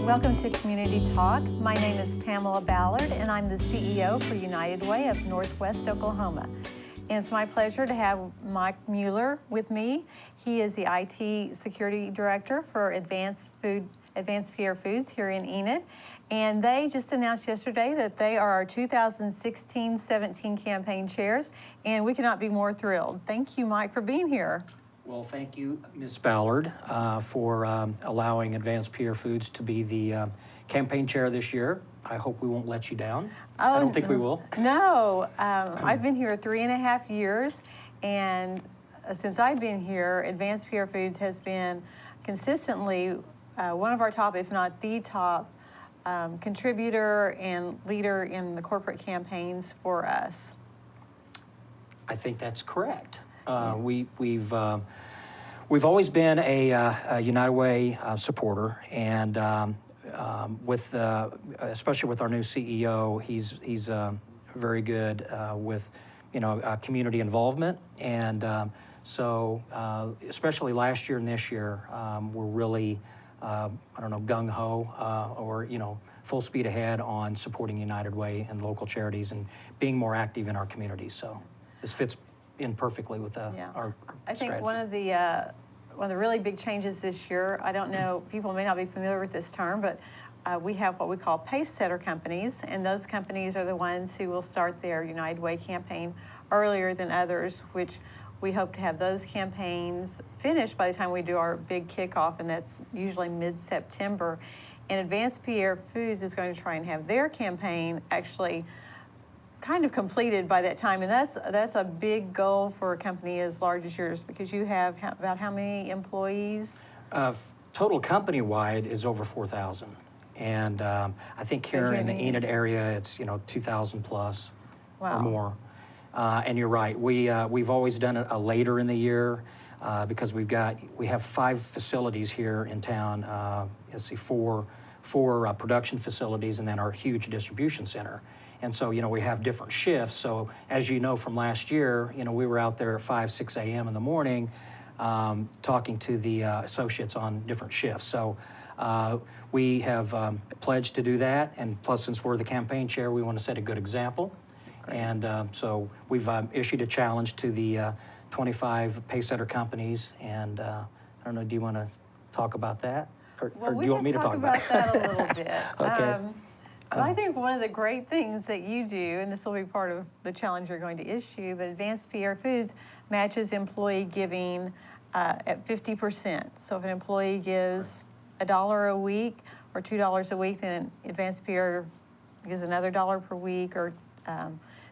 Welcome to Community Talk. My name is Pamela Ballard, and I'm the CEO for United Way of Northwest Oklahoma. And it's my pleasure to have Mike Mueller with me. He is the IT Security Director for Advanced Pierre Foods here in Enid. And they just announced yesterday that they are our 2016-17 campaign chairs, and we cannot be more thrilled. Thank you, Mike, for being here. Well, thank you, Ms. Ballard, for allowing Advanced Pierre Foods to be the campaign chair this year. I hope we won't let you down. I don't think we will. No, I've been here 3.5 years, and since I've been here, Advanced Pierre Foods has been consistently one of our top, if not the top, contributor and leader in the corporate campaigns for us. I think that's correct. We've always been a United Way supporter, and especially with our new CEO, he's very good with community involvement, and so especially last year and this year, we're really gung ho or full speed ahead on supporting United Way and local charities and being more active in our communities. So this fits in perfectly with our I think strategy. one of the really big changes this year, I don't know, people may not be familiar with this term, but we have what we call pace setter companies, and those companies are the ones who will start their United Way campaign earlier than others, which we hope to have those campaigns finished by the time we do our big kickoff, and that's usually mid-September. And Advanced Pierre Foods is going to try and have their campaign actually kind of completed by that time, and that's a big goal for a company as large as yours, because you have about how many employees? Total company-wide is over 4,000, and I think here in the Enid area, it's 2,000 plus or more. And you're right, we've always done it later in the year because we have 5 facilities here in town. Four production facilities, and then our huge distribution center. And so, we have different shifts. So as you know from last year, we were out there at 5, 6 a.m. in the morning talking to the associates on different shifts. So we have pledged to do that. And plus, since we're the campaign chair, we want to set a good example. And so we've issued a challenge to the 25 pacesetter companies. And I don't know, do you want to talk about that? Or do you want me to talk about that a little bit? Okay. But I think one of the great things that you do, and this will be part of the challenge you're going to issue, but Advanced Pierre Foods matches employee giving at 50%. So if an employee gives $1 a week or $2 a week, then Advanced Pierre gives another $1 per week or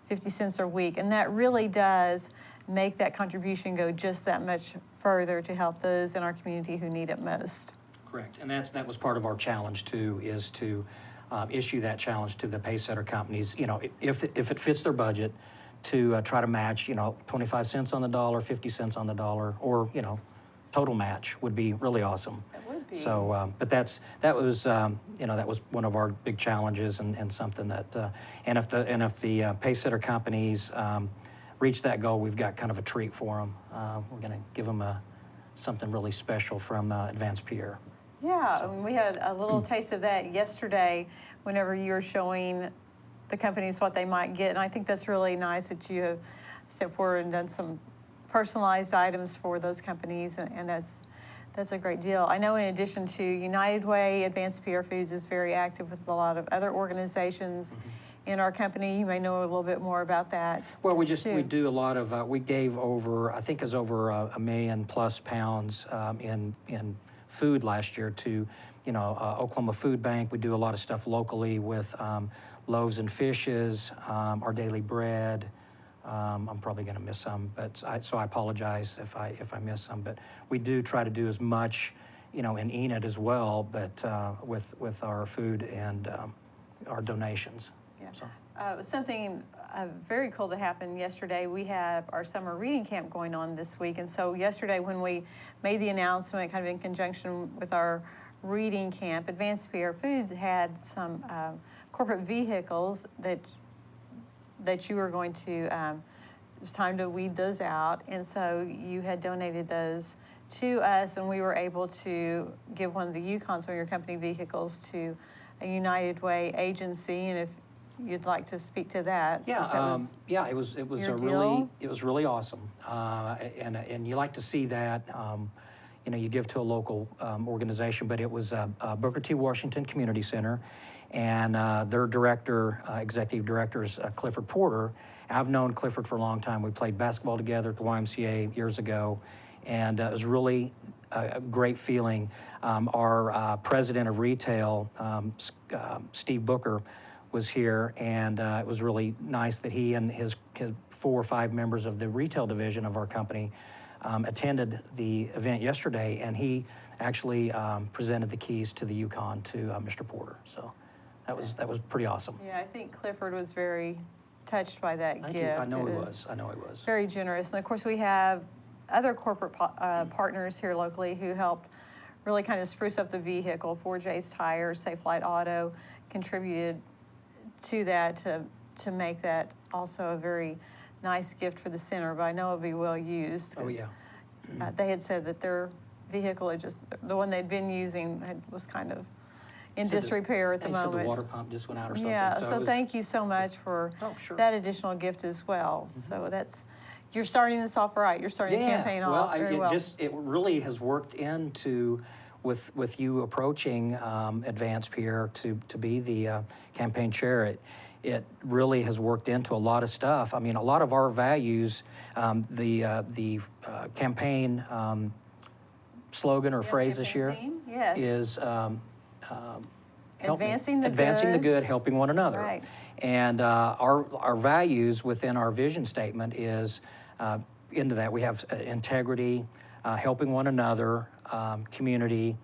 50 cents a week. And that really does make that contribution go just that much further to help those in our community who need it most. Correct. And that was part of our challenge too, is to issue that challenge to the pacesetter companies, if it fits their budget, to try to match, 25 cents on the dollar, 50 cents on the dollar, or, total match would be really awesome. It would be. So, but that was one of our big challenges, and something that, and if the pacesetter companies reach that goal, we've got kind of a treat for them. We're going to give them something really special from Advanced Pierre. Yeah, we had a little taste of that yesterday whenever you were showing the companies what they might get. And I think that's really nice that you have stepped forward and done some personalized items for those companies, and that's a great deal. I know in addition to United Way, Advanced Pierre Foods is very active with a lot of other organizations in our company. You may know a little bit more about that. Well, we do a lot of, we gave over, I think it's over £1 million+ in food last year to, Oklahoma Food Bank. We do a lot of stuff locally with Loaves and Fishes, Our Daily Bread. I'm probably going to miss some, so I apologize if I miss some. But we do try to do as much, in Enid as well, but with our food and our donations. Yeah. So. Something very cool that happened yesterday. We have our summer reading camp going on this week, and so yesterday when we made the announcement, kind of in conjunction with our reading camp, Advanced Pierre Foods had some corporate vehicles that you were going to was time to weed those out. And so you had donated those to us, and we were able to give one of the Yukons, one of your company vehicles, to a United Way agency. And if you'd like to speak to that. Yeah, since that was it was your a deal. really awesome, and you like to see that. You know, you give to a local organization, but it was Booker T. Washington Community Center, and their director, executive director is Clifford Porter. I've known Clifford for a long time. We played basketball together at the YMCA years ago, and it was really a great feeling. Our president of retail, Steve Booker, was here, and it was really nice that he and his 4 or 5 members of the retail division of our company attended the event yesterday, and he actually presented the keys to the Yukon to Mr. Porter. So that was pretty awesome. Yeah, I think Clifford was very touched by that Thank gift. you. I know he was. I know he was. Very generous. And of course, we have other corporate partners here locally who helped really kind of spruce up the vehicle. 4J's Tires, Safe Light Auto contributed to that to make that also a very nice gift for the center, but I know it'll be well used. Oh, yeah. They had said that their vehicle, the one they'd been using, was kind of in disrepair at the moment. So the water pump just went out or something. Yeah, so thank you so much for sure. that additional gift as well. So you're starting this off right. You're starting the campaign off very well. It really has worked into with you approaching Advance Pierre to be the campaign chair. It really has worked into a lot of stuff. I mean, a lot of our values, the campaign slogan or phrase this year is advancing the good, helping one another. Right. And our values within our vision statement is into that. We have integrity, helping one another, community,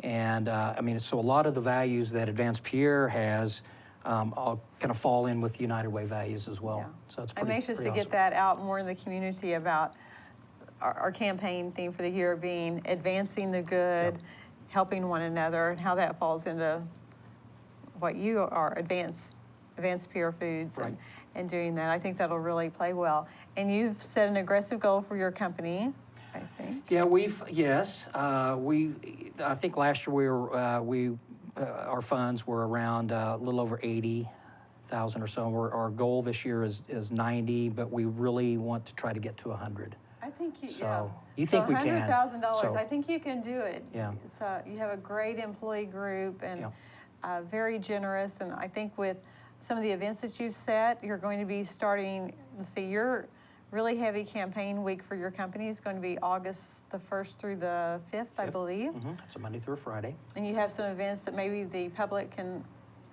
and I mean, so a lot of the values that Advance Pierre has all kind of fall in with United Way values as well. Yeah. So it's I'm anxious to get that out more in the community about our campaign theme for the year being advancing the good, helping one another, and how that falls into what you are, Advance Pierre Foods, right. and doing that. I think that'll really play well. And you've set an aggressive goal for your company, I think. Yeah, I think last year our funds were around a little over 80,000 or so. Our goal this year is 90, but we really want to try to get to 100. I think you think we can? $100,000. I think you can do it. Yeah. So you have a great employee group and very generous. And I think with some of the events that you've set, you're going to be starting. Your really heavy campaign week for your company is going to be August the 1st through the 5th, I believe. It's a Monday through a Friday. And you have some events that maybe the public can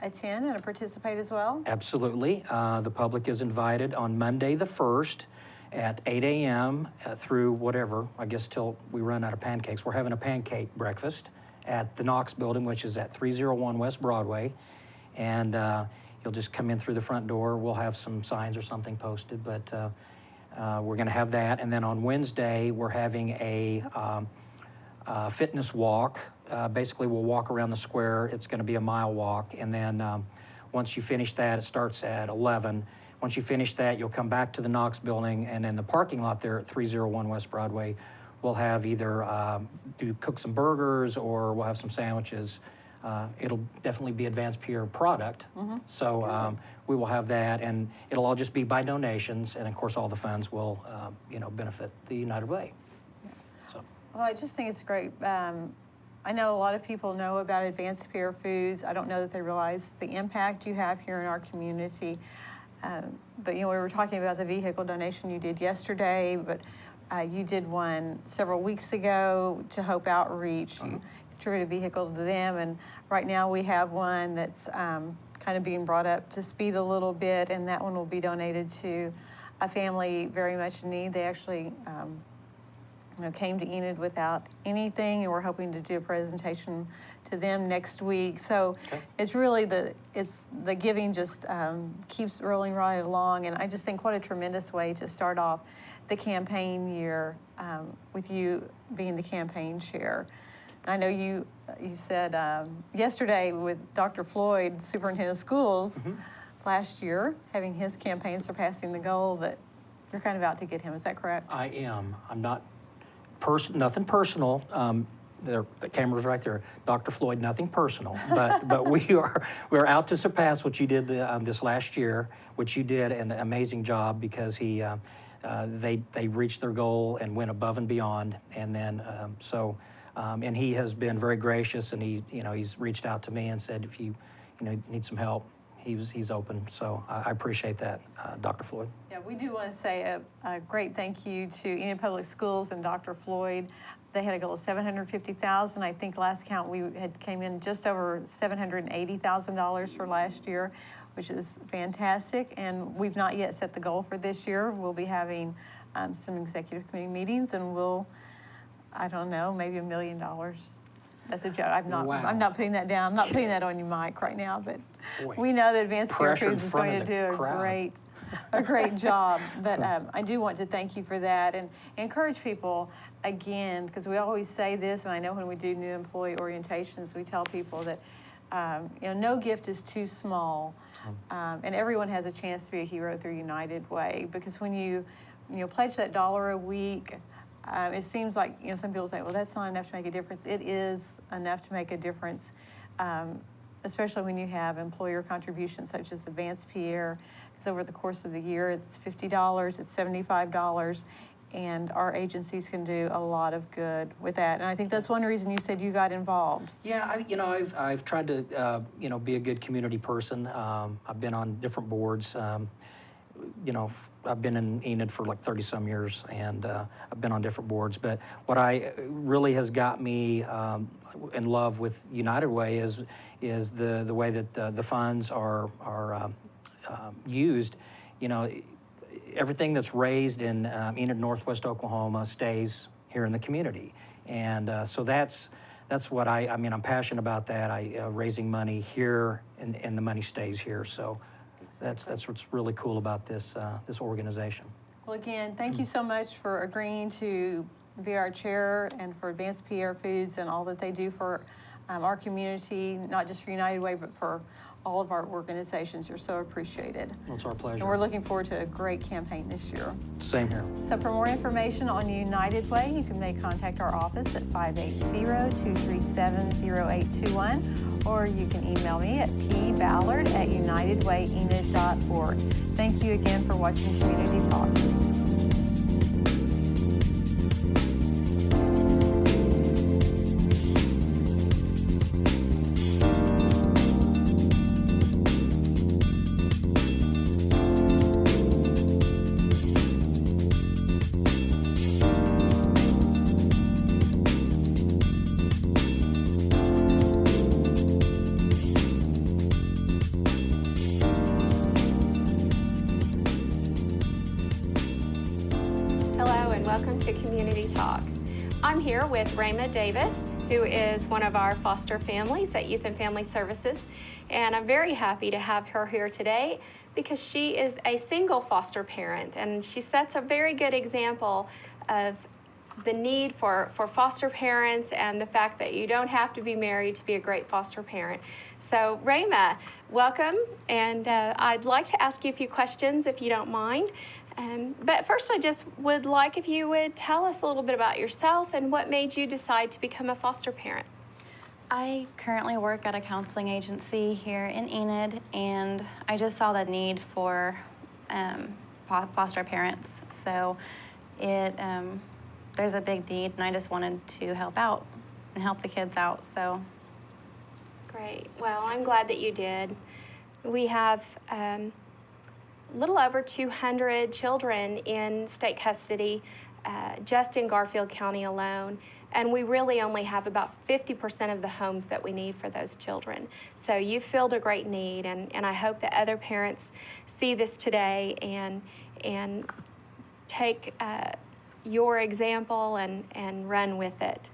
attend and participate as well? Absolutely. The public is invited on Monday the 1st at 8 a.m. Through whatever, I guess till we run out of pancakes. We're having a pancake breakfast at the Knox Building, which is at 301 West Broadway. And you'll just come in through the front door. We'll have some signs or something posted, but we're going to have that. And then on Wednesday, we're having a fitness walk. Basically, we'll walk around the square. It's going to be a mile walk. And then once you finish that, it starts at 11. Once you finish that, you'll come back to the Knox Building, and in the parking lot there at 301 West Broadway, we'll have either cook some burgers or we'll have some sandwiches. It'll definitely be Advance Pierre product. So we will have that, and it'll all just be by donations, and of course all the funds will benefit the United Way. So. Well, I just think it's great. I know a lot of people know about Advance Pierre Foods. I don't know that they realize the impact you have here in our community. But we were talking about the vehicle donation you did yesterday, but you did one several weeks ago to Hope Outreach. You contributed a vehicle to them, and right now we have one that's kind of being brought up to speed a little bit, and that one will be donated to a family very much in need. They actually came to Enid without anything, and we're hoping to do a presentation to them next week. So it's really the giving just keeps rolling right along, and I just think what a tremendous way to start off the campaign year with you being the campaign chair. I know you said yesterday with Dr. Floyd, superintendent of schools, last year, having his campaign surpassing the goal, that You're kind of out to get him, is that correct? I am. I'm not, nothing personal. The camera's right there. Dr. Floyd, nothing personal. But we're out to surpass what you did this last year, which you did an amazing job because they reached their goal and went above and beyond. And then, and he has been very gracious, and he's reached out to me and said, if you need some help, he's open. So I appreciate that, Dr. Floyd. Yeah, we do want to say a great thank you to Enid Public Schools and Dr. Floyd. They had a goal of $750,000. I think last count we had came in just over $780,000 for last year, which is fantastic. And we've not yet set the goal for this year. We'll be having some executive committee meetings, and I don't know, maybe $1 million. That's a joke. Wow. I'm not putting that down. I'm not putting that on you, Mike, right now. But Boy, we know that Advanced Care pressure in Foods is front going of to the do crowd. a great job. But I do want to thank you for that and encourage people again, because we always say this, and I know when we do new employee orientations, we tell people that no gift is too small, and everyone has a chance to be a hero through United Way. Because when you pledge that $1 a week, it seems like some people say, well, that's not enough to make a difference. It is enough to make a difference, especially when you have employer contributions such as Advanced Pierre. Because over the course of the year, it's $50, it's $75, and our agencies can do a lot of good with that. And I think that's one reason you said you got involved. Yeah, I've tried to be a good community person. I've been on different boards. I've been in Enid for like 30-some years, and I've been on different boards. But what really has got me in love with United Way is the way that the funds are used. Everything that's raised in Enid, Northwest Oklahoma, stays here in the community, and so that's what I'm passionate about that. Raising money here, and the money stays here. So. That's what's really cool about this organization. Well, again, thank you so much for agreeing to be our chair and for Advanced PR Foods and all that they do for our community, not just for United Way, but for all of our organizations. You're so appreciated. Well, it's our pleasure. And we're looking forward to a great campaign this year. Same here. So for more information on United Way, you can contact our office at 580-237-0821, or you can email me at pballard@unitedwayenid.org. Thank you again for watching Community Talk. Welcome to Community Talk. I'm here with Rayma Davis, who is one of our foster families at Youth and Family Services, and I'm very happy to have her here today because she is a single foster parent, and she sets a very good example of the need for foster parents and the fact that you don't have to be married to be a great foster parent. So Rayma, welcome, and I'd like to ask you a few questions if you don't mind. But first, I just would like if you would tell us a little bit about yourself and what made you decide to become a foster parent. I currently work at a counseling agency here in Enid, and I just saw the need for foster parents. So there's a big need, and I just wanted to help out and help the kids out. So great. Well, I'm glad that you did. We have a little over 200 children in state custody just in Garfield County alone, and we really only have about 50% of the homes that we need for those children. So you filled a great need, and I hope that other parents see this today and take your example and run with it.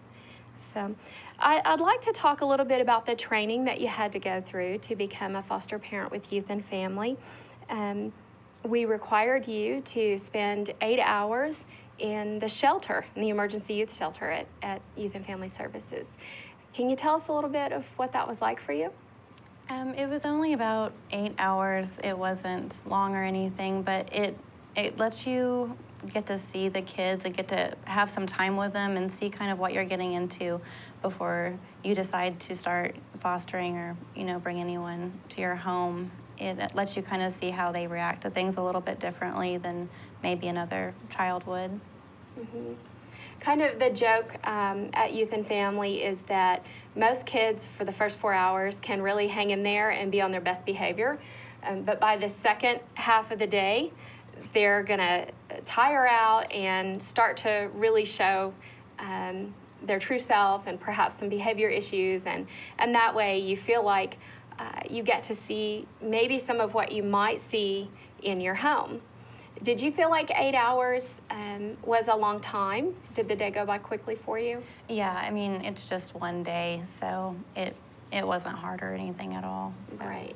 So I'd like to talk a little bit about the training that you had to go through to become a foster parent with Youth and Family. We required you to spend 8 hours in the shelter, in the emergency youth shelter at Youth and Family Services. Can you tell us a little bit of what that was like for you? it was only about 8 hours. It wasn't long or anything, but it it lets you get to see the kids and get to have some time with them and see kind of what you're getting into before you decide to start fostering or, bring anyone to your home. It lets you kind of see how they react to things a little bit differently than maybe another child would. Mm-hmm. Kind of the joke at Youth and Family is that most kids for the first 4 hours can really hang in there and be on their best behavior. But by the second half of the day, they're going to tire out and start to really show their true self and perhaps some behavior issues. And that way you feel like you get to see maybe some of what you might see in your home. Did you feel like 8 hours was a long time? Did the day go by quickly for you? Yeah, I mean, it's just one day, so it wasn't hard or anything at all. So. Great.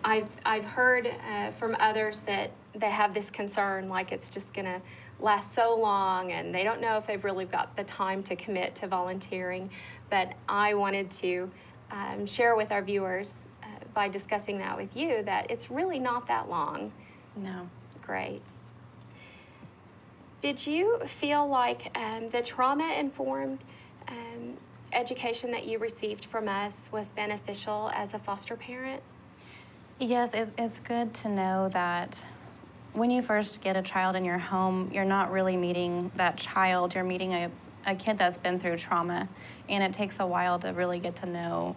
I've heard from others that they have this concern, like it's just going to last so long, and they don't know if they've really got the time to commit to volunteering. But I wanted to share with our viewers by discussing that with you that it's really not that long. No. Great. Did you feel like the trauma-informed education that you received from us was beneficial as a foster parent? Yes, it's good to know that when you first get a child in your home, you're not really meeting that child. You're meeting a kid that's been through trauma, and it takes a while to really get to know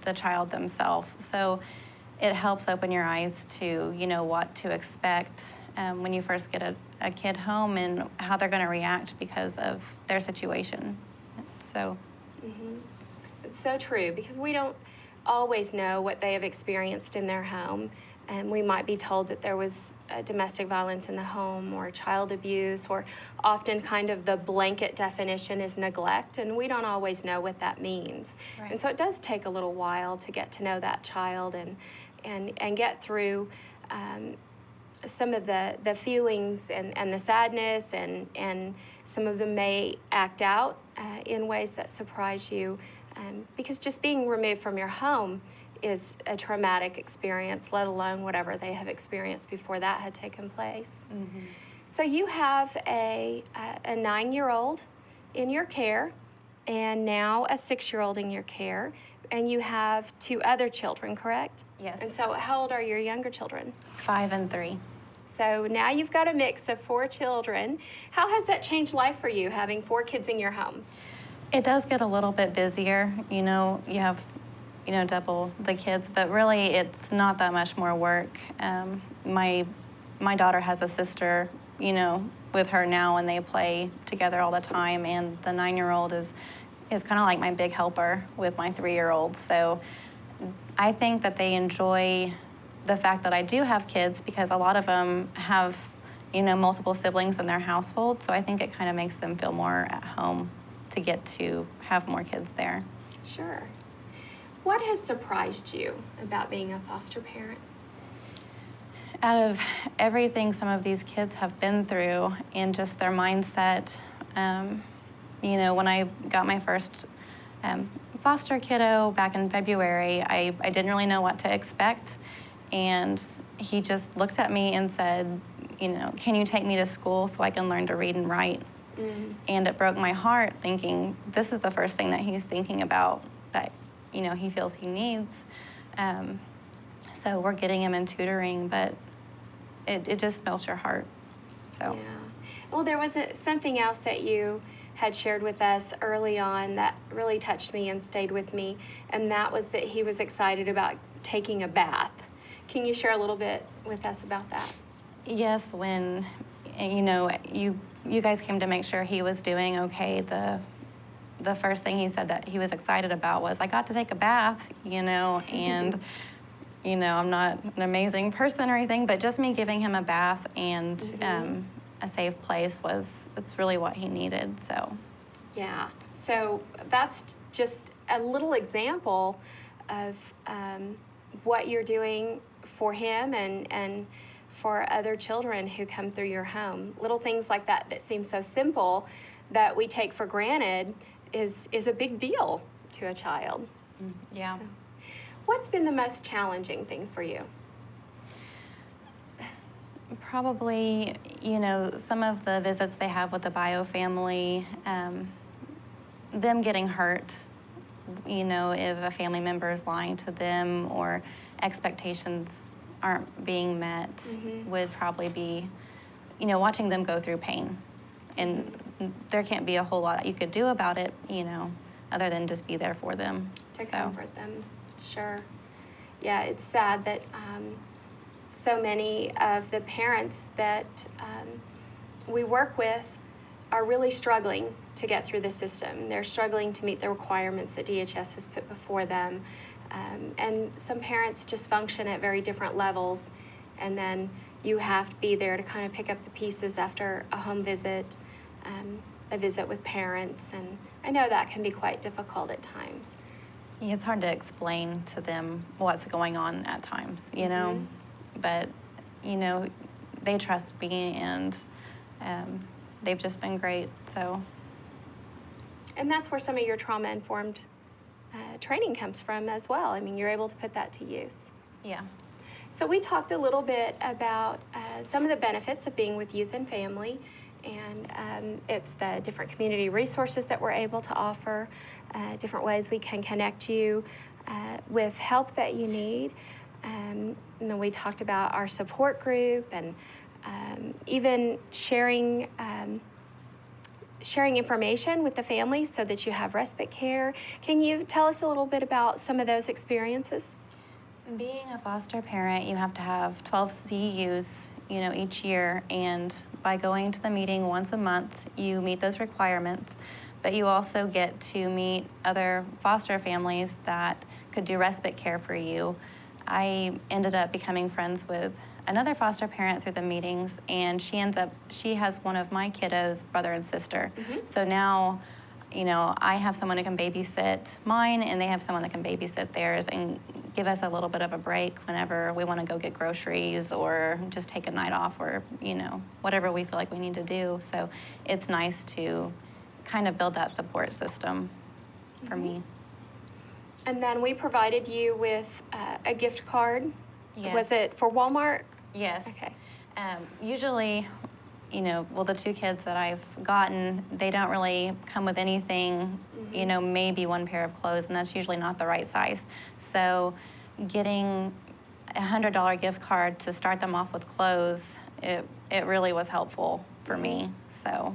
the child themselves. So it helps open your eyes to, what to expect when you first get a kid home and how they're going to react because of their situation. So. Mm-hmm. It's so true, because we don't always know what they have experienced in their home. And we might be told that there was domestic violence in the home or child abuse, or often kind of the blanket definition is neglect, and we don't always know what that means. Right. And so it does take a little while to get to know that child and get through some of the feelings and the sadness, and some of them may act out in ways that surprise you, because just being removed from your home is a traumatic experience, let alone whatever they have experienced before that had taken place. Mm-hmm. So you have a 9-year-old in your care, and now a 6-year-old in your care, and you have 2 other children, correct? Yes. And so how old are your younger children? 5 and 3. So now you've got a mix of 4 children. How has that changed life for you, having 4 kids in your home? It does get a little bit busier. You have, double the kids, but really it's not that much more work. My daughter has a sister, with her now, and they play together all the time. And the 9-year-old is kind of like my big helper with my 3-year-old. So I think that they enjoy the fact that I do have kids, because a lot of them have, multiple siblings in their household. So I think it kind of makes them feel more at home to get to have more kids there. Sure. What has surprised you about being a foster parent? Out of everything some of these kids have been through and just their mindset, when I got my first foster kiddo back in February, I didn't really know what to expect. And he just looked at me and said, can you take me to school so I can learn to read and write? Mm-hmm. And it broke my heart, thinking this is the first thing that he's thinking about that, he feels he needs. So we're getting him in tutoring, but it just melts your heart. So. Yeah. Well, there was something else that you had shared with us early on that really touched me and stayed with me, and that was that he was excited about taking a bath. Can you share a little bit with us about that? Yes, when, you guys came to make sure he was doing okay, the first thing he said that he was excited about was, I got to take a bath, and, I'm not an amazing person or anything, but just me giving him a bath and Mm-hmm. A safe place it's really what he needed, so. Yeah, so that's just a little example of what you're doing for him and for other children who come through your home. Little things like that seem so simple that we take for granted is a big deal to a child. Yeah. So, what's been the most challenging thing for you? Probably, you know, some of the visits they have with the bio family, them getting hurt, you know, if a family member is lying to them or expectations aren't being met, would probably be, you know, watching them go through pain. And there can't be a whole lot that you could do about it, you know, other than just be there for them. To comfort them, sure. Yeah, it's sad that so many of the parents that we work with are really struggling to get through the system. They're struggling to meet the requirements that DHS has put before them. And some parents just function at very different levels. And then you have to be there to kind of pick up the pieces after a home visit, a visit with parents. And I know that can be quite difficult at times. Yeah, it's hard to explain to them what's going on at times, you know, but, you know, they trust me, and they've just been great, so. And that's where some of your trauma-informed training comes from as well. I mean, you're able to put that to use. Yeah. So we talked a little bit about some of the benefits of being with youth and family, and it's the different community resources that we're able to offer, different ways we can connect you with help that you need. And then we talked about our support group, and even sharing information with the family so that you have respite care. Can you tell us a little bit about some of those experiences? Being a foster parent, you have to have 12 CEUs, you know, each year, and by going to the meeting once a month, you meet those requirements, but you also get to meet other foster families that could do respite care for you. I ended up becoming friends with another foster parent through the meetings, and she has one of my kiddos' brother and sister. So now, you know, I have someone who can babysit mine, and they have someone that can babysit theirs and give us a little bit of a break whenever we want to go get groceries or just take a night off, or, you know, whatever we feel like we need to do. So it's nice to kind of build that support system for me. And then we provided you with a gift card. Yes. Was it for Walmart? Yes. Okay. Usually, you know, well, the two kids that I've gotten, they don't really come with anything, you know, maybe one pair of clothes, and that's usually not the right size. So getting a $100 gift card to start them off with clothes, it really was helpful for me, so.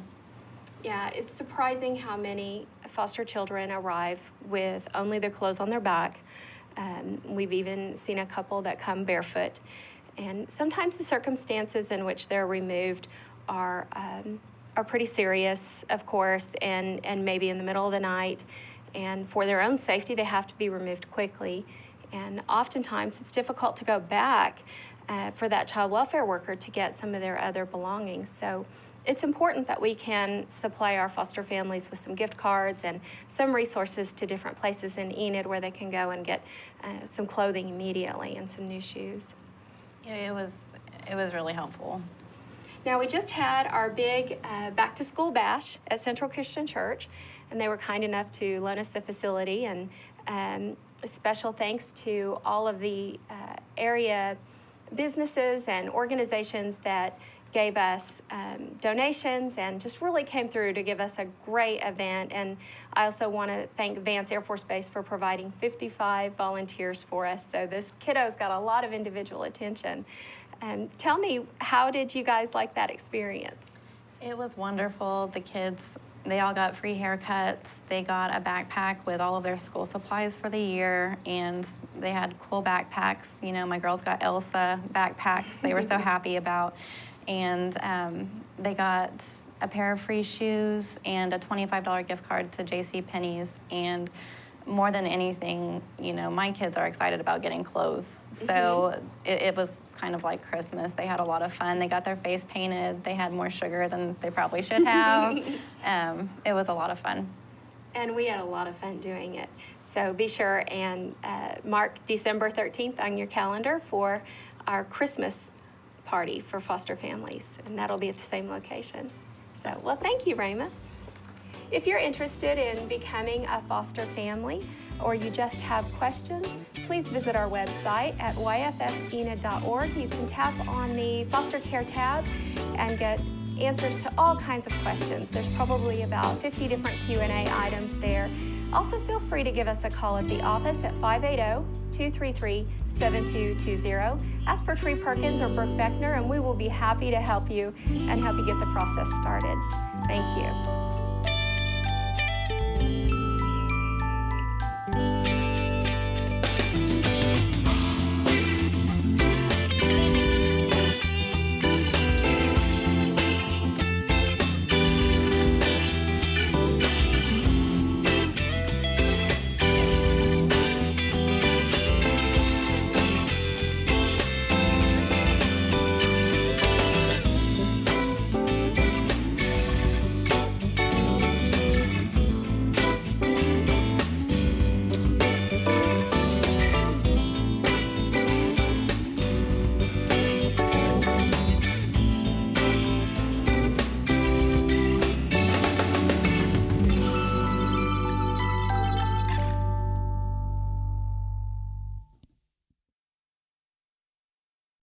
Yeah, it's surprising how many foster children arrive with only their clothes on their back. We've even seen a couple that come barefoot. And sometimes the circumstances in which they're removed are pretty serious, of course, and maybe in the middle of the night. And for their own safety, they have to be removed quickly. And oftentimes it's difficult to go back for that child welfare worker to get some of their other belongings. So it's important that we can supply our foster families with some gift cards and some resources to different places in Enid where they can go and get some clothing immediately and some new shoes. Yeah, it was really helpful. Now, we just had our big back to school bash at Central Christian Church, and they were kind enough to loan us the facility, and special thanks to all of the area businesses and organizations that gave us donations and just really came through to give us a great event. And I also want to thank Vance Air Force Base for providing 55 volunteers for us. So this kiddo's got a lot of individual attention. Tell me, how did you guys like that experience? It was wonderful. The kids, they all got free haircuts. They got a backpack with all of their school supplies for the year, and they had cool backpacks. You know, my girls got Elsa backpacks they were so happy about. And they got a pair of free shoes and a $25 gift card to JCPenney's. And more than anything, you know, my kids are excited about getting clothes. So it was kind of like Christmas. They had a lot of fun. They got their face painted. They had more sugar than they probably should have. It was a lot of fun. And we had a lot of fun doing it. So be sure and mark December 13th on your calendar for our Christmas party for foster families, and that'll be at the same location. So, well, thank you, Rhema. If you're interested in becoming a foster family, or you just have questions, please visit our website at yfsenid.org. You can tap on the foster care tab and get answers to all kinds of questions. There's probably about 50 different Q&A items there. Also, feel free to give us a call at the office at 580-233-7220. Ask for Tree Perkins or Brooke Beckner, and we will be happy to help you and help you get the process started. Thank you.